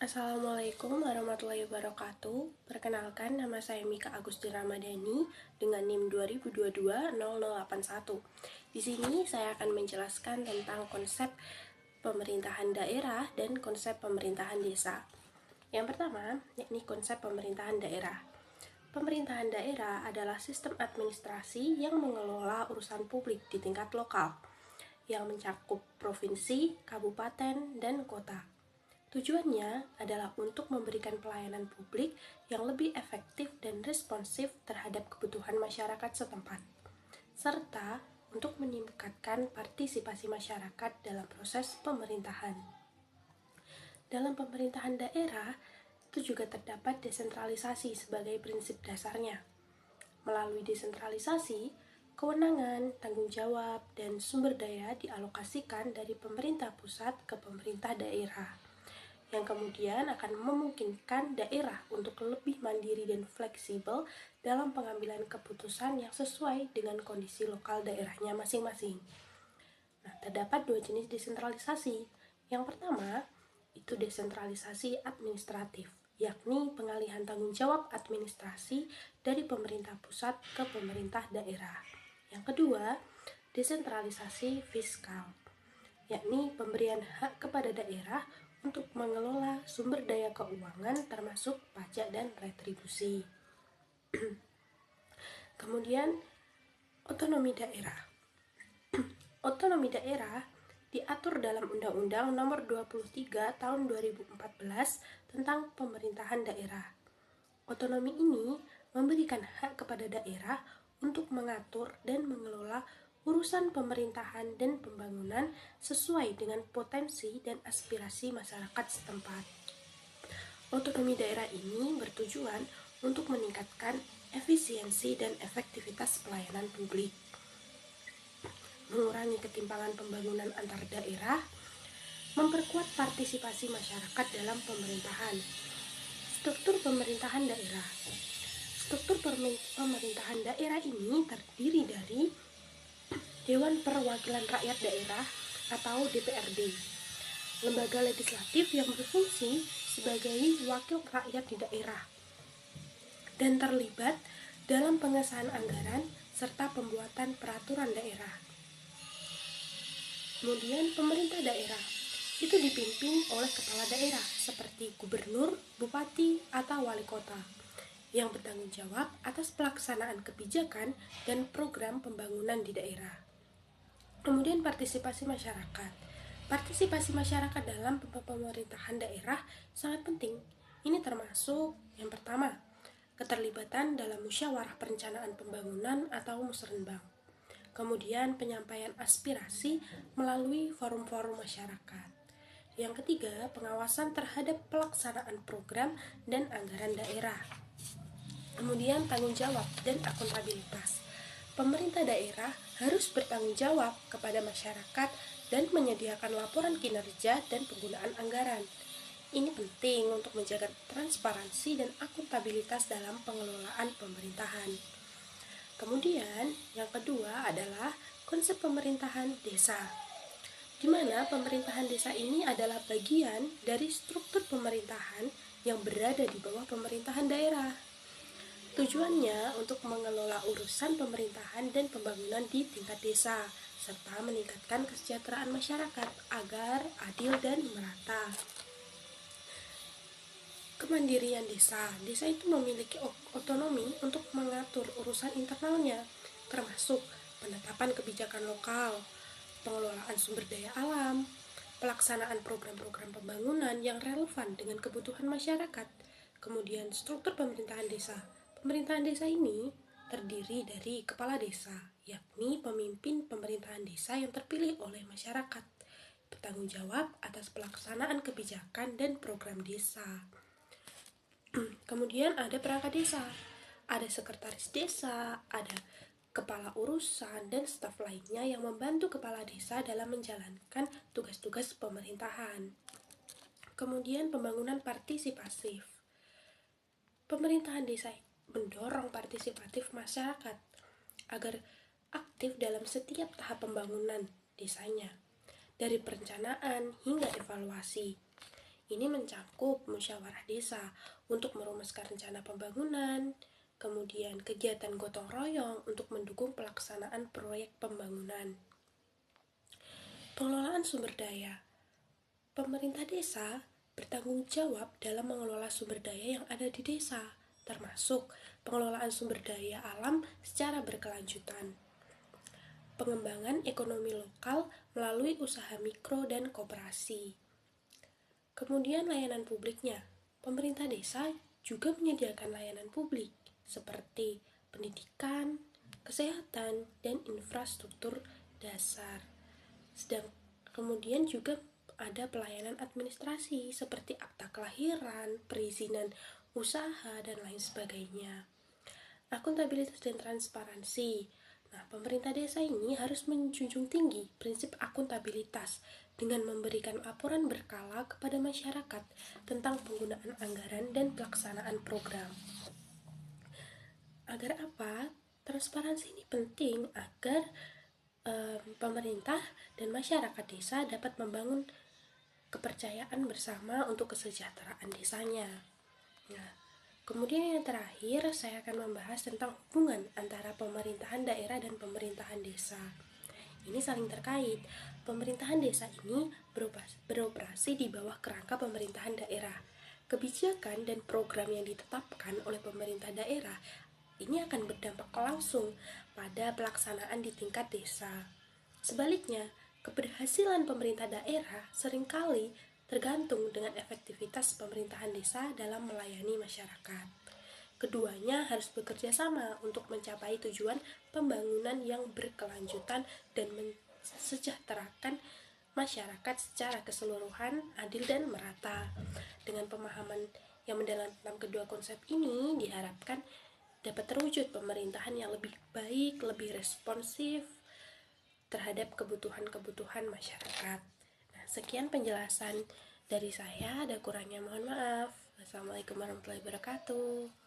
Assalamualaikum warahmatullahi wabarakatuh. Perkenalkan, nama saya Mika Agusti Ramadhani dengan NIM 2022-0081. Di sini saya akan menjelaskan tentang konsep pemerintahan daerah dan konsep pemerintahan desa. Yang pertama, yakni konsep pemerintahan daerah. Pemerintahan daerah adalah sistem administrasi yang mengelola urusan publik di tingkat lokal, yang mencakup provinsi, kabupaten, dan kota. Tujuannya adalah untuk memberikan pelayanan publik yang lebih efektif dan responsif terhadap kebutuhan masyarakat setempat, serta untuk meningkatkan partisipasi masyarakat dalam proses pemerintahan. Dalam pemerintahan daerah, itu juga terdapat desentralisasi sebagai prinsip dasarnya. Melalui desentralisasi, kewenangan, tanggung jawab, dan sumber daya dialokasikan dari pemerintah pusat ke pemerintah daerah, yang kemudian akan memungkinkan daerah untuk lebih mandiri dan fleksibel dalam pengambilan keputusan yang sesuai dengan kondisi lokal daerahnya masing-masing. Nah, terdapat dua jenis desentralisasi. Yang pertama, itu desentralisasi administratif, yakni pengalihan tanggung jawab administrasi dari pemerintah pusat ke pemerintah daerah. Yang kedua, desentralisasi fiskal, yakni pemberian hak kepada daerah untuk mengelola sumber daya keuangan termasuk pajak dan retribusi. Kemudian, otonomi daerah. Otonomi daerah diatur dalam Undang-Undang Nomor 23 Tahun 2014 tentang Pemerintahan Daerah. Otonomi ini memberikan hak kepada daerah untuk mengatur dan mengelola urusan pemerintahan dan pembangunan sesuai dengan potensi dan aspirasi masyarakat setempat. Otonomi daerah ini bertujuan untuk meningkatkan efisiensi dan efektivitas pelayanan publik, mengurangi ketimpangan pembangunan antar daerah, memperkuat partisipasi masyarakat dalam pemerintahan. Struktur pemerintahan daerah. Struktur pemerintahan daerah ini terdiri dari Dewan Perwakilan Rakyat Daerah atau DPRD, lembaga legislatif yang berfungsi sebagai wakil rakyat di daerah dan terlibat dalam pengesahan anggaran serta pembuatan peraturan daerah. Kemudian pemerintah daerah itu dipimpin oleh kepala daerah seperti gubernur, bupati, atau wali kota yang bertanggung jawab atas pelaksanaan kebijakan dan program pembangunan di daerah. Kemudian partisipasi masyarakat. Partisipasi masyarakat dalam pemerintahan daerah sangat penting. Ini termasuk yang pertama, keterlibatan dalam musyawarah perencanaan pembangunan atau musrenbang. Kemudian penyampaian aspirasi melalui forum-forum masyarakat. Yang ketiga, pengawasan terhadap pelaksanaan program dan anggaran daerah. Kemudian tanggung jawab dan akuntabilitas. Pemerintah daerah harus bertanggung jawab kepada masyarakat dan menyediakan laporan kinerja dan penggunaan anggaran. Ini penting untuk menjaga transparansi dan akuntabilitas dalam pengelolaan pemerintahan. Kemudian, yang kedua adalah konsep pemerintahan desa, di mana pemerintahan desa ini adalah bagian dari struktur pemerintahan yang berada di bawah pemerintahan daerah. Tujuannya untuk mengelola urusan pemerintahan dan pembangunan di tingkat desa, serta meningkatkan kesejahteraan masyarakat agar adil dan merata. Kemandirian desa. Desa itu memiliki otonomi untuk mengatur urusan internalnya, termasuk penetapan kebijakan lokal, pengelolaan sumber daya alam, pelaksanaan program-program pembangunan yang relevan dengan kebutuhan masyarakat. Kemudian struktur pemerintahan desa. Pemerintahan desa ini terdiri dari kepala desa, yakni pemimpin pemerintahan desa yang terpilih oleh masyarakat, bertanggung jawab atas pelaksanaan kebijakan dan program desa. Kemudian ada perangkat desa, ada sekretaris desa, ada kepala urusan, dan staf lainnya yang membantu kepala desa dalam menjalankan tugas-tugas pemerintahan. Kemudian pembangunan partisipasif. Pemerintahan desa mendorong partisipatif masyarakat agar aktif dalam setiap tahap pembangunan desanya, dari perencanaan hingga evaluasi. Ini mencakup musyawarah desa untuk merumuskan rencana pembangunan, kemudian kegiatan gotong royong untuk mendukung pelaksanaan proyek pembangunan. Pengelolaan sumber daya. Pemerintah desa bertanggung jawab dalam mengelola sumber daya yang ada di desa, termasuk pengelolaan sumber daya alam secara berkelanjutan. Pengembangan ekonomi lokal melalui usaha mikro dan koperasi. Kemudian layanan publiknya. Pemerintah desa juga menyediakan layanan publik seperti pendidikan, kesehatan, dan infrastruktur dasar. Kemudian juga ada pelayanan administrasi seperti akta kelahiran, perizinan usaha, dan lain sebagainya. Akuntabilitas dan transparansi. Nah, pemerintah desa ini harus menjunjung tinggi prinsip akuntabilitas dengan memberikan laporan berkala kepada masyarakat tentang penggunaan anggaran dan pelaksanaan program. Agar apa? Transparansi ini penting agar pemerintah dan masyarakat desa dapat membangun kepercayaan bersama untuk kesejahteraan desanya. Nah, kemudian yang terakhir, saya akan membahas tentang hubungan antara pemerintahan daerah dan pemerintahan desa. Ini saling terkait. Pemerintahan desa ini beroperasi di bawah kerangka pemerintahan daerah. Kebijakan dan program yang ditetapkan oleh pemerintah daerah ini akan berdampak langsung pada pelaksanaan di tingkat desa. Sebaliknya, keberhasilan pemerintah daerah seringkali tergantung dengan efektivitas pemerintahan desa dalam melayani masyarakat. Keduanya harus bekerja sama untuk mencapai tujuan pembangunan yang berkelanjutan dan mensejahterakan masyarakat secara keseluruhan, adil dan merata. Dengan pemahaman yang mendalam tentang kedua konsep ini, diharapkan dapat terwujud pemerintahan yang lebih baik, lebih responsif terhadap kebutuhan-kebutuhan masyarakat. Nah, sekian penjelasan dari saya, ada kurangnya mohon maaf. Wassalamualaikum warahmatullahi wabarakatuh.